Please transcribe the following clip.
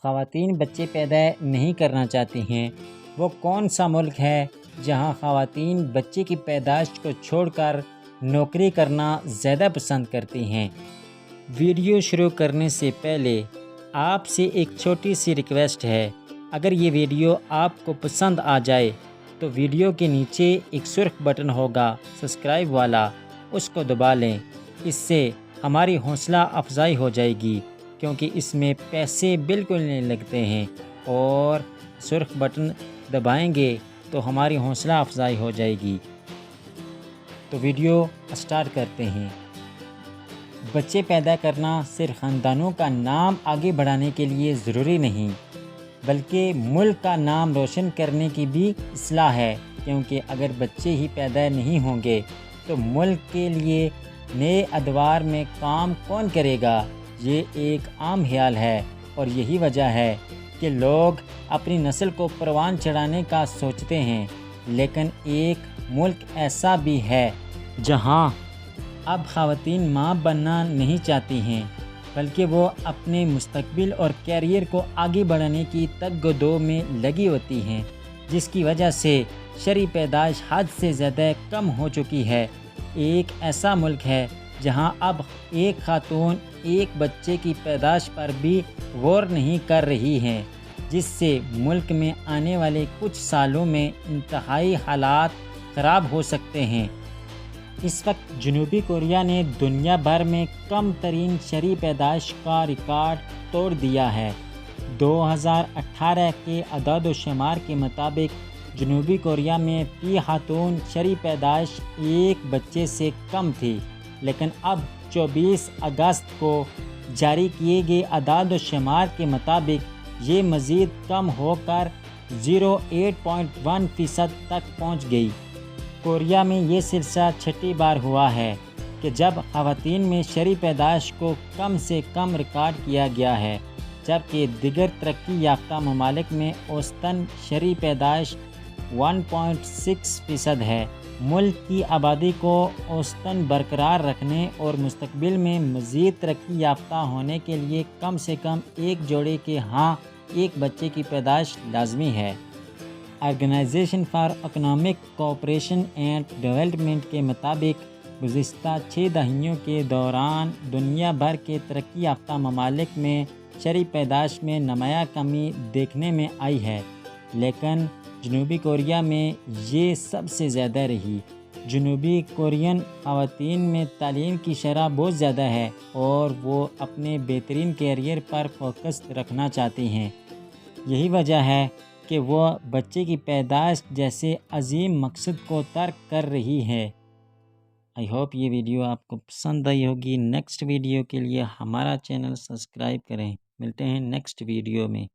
خواتین بچے پیدا نہیں کرنا چاہتی ہیں، وہ کون سا ملک ہے جہاں خواتین بچے کی پیدائش کو چھوڑ کر نوکری کرنا زیادہ پسند کرتی ہیں؟ ویڈیو شروع کرنے سے پہلے آپ سے ایک چھوٹی سی ریکویسٹ ہے۔ اگر یہ ویڈیو آپ کو پسند آ جائے تو ویڈیو کے نیچے ایک سرخ بٹن ہوگا سبسکرائب والا، اس کو دبا لیں۔ اس سے ہماری حوصلہ افزائی ہو جائے گی، کیونکہ اس میں پیسے بالکل نہیں لگتے ہیں، اور سرخ بٹن دبائیں گے تو ہماری حوصلہ افزائی ہو جائے گی۔ تو ویڈیو اسٹارٹ کرتے ہیں۔ بچے پیدا کرنا صرف خاندانوں کا نام آگے بڑھانے کے لیے ضروری نہیں، بلکہ ملک کا نام روشن کرنے کی بھی اصلاح ہے، کیونکہ اگر بچے ہی پیدا نہیں ہوں گے تو ملک کے لیے نئے ادوار میں کام کون کرے گا؟ یہ ایک عام خیال ہے، اور یہی وجہ ہے کہ لوگ اپنی نسل کو پروان چڑھانے کا سوچتے ہیں۔ لیکن ایک ملک ایسا بھی ہے جہاں اب خواتین ماں بننا نہیں چاہتی ہیں، بلکہ وہ اپنے مستقبل اور کیریئر کو آگے بڑھانے کی تگ و دو میں لگی ہوتی ہیں، جس کی وجہ سے شرعی پیدائش حد سے زیادہ کم ہو چکی ہے۔ ایک ایسا ملک ہے جہاں اب ایک خاتون ایک بچے کی پیدائش پر بھی غور نہیں کر رہی ہیں، جس سے ملک میں آنے والے کچھ سالوں میں انتہائی حالات خراب ہو سکتے ہیں۔ اس وقت جنوبی کوریا نے دنیا بھر میں کم ترین شرعی پیدائش کا ریکارڈ توڑ دیا ہے۔ 2018 کے اعداد و شمار کے مطابق جنوبی کوریا میں فی خاتون شرعی پیدائش ایک بچے سے کم تھی، لیکن اب 24 اگست کو جاری کیے گئے اعداد و شمار کے مطابق یہ مزید کم ہو کر 0.1% تک پہنچ گئی۔ کوریا میں یہ سلسلہ چھٹی بار ہوا ہے کہ جب خواتین میں شرعی پیدائش کو کم سے کم ریکارڈ کیا گیا ہے، جبکہ دیگر ترقی یافتہ ممالک میں اوسطاً شرعی پیدائش 1.6% ہے۔ ملک کی آبادی کو اوسطاً برقرار رکھنے اور مستقبل میں مزید ترقی یافتہ ہونے کے لیے کم سے کم ایک جوڑے کے ہاں ایک بچے کی پیدائش لازمی ہے۔ Organisation for economic cooperation and development کے مطابق گزشتہ 6 دہائیوں کے دوران دنیا بھر کے ترقی یافتہ ممالک میں شرعی پیدائش میں نمایاں کمی دیکھنے میں آئی ہے، لیکن جنوبی کوریا میں یہ سب سے زیادہ رہی۔ جنوبی کورین خواتین میں تعلیم کی شرح بہت زیادہ ہے، اور وہ اپنے بہترین کیریئر پر فوکس رکھنا چاہتی ہیں۔ یہی وجہ ہے کہ وہ بچے کی پیدائش جیسے عظیم مقصد کو ترک کر رہی ہے۔ آئی ہوپ یہ ویڈیو آپ کو پسند آئی ہوگی۔ نیکسٹ ویڈیو کے لیے ہمارا چینل سبسکرائب کریں۔ ملتے ہیں نیکسٹ ویڈیو میں۔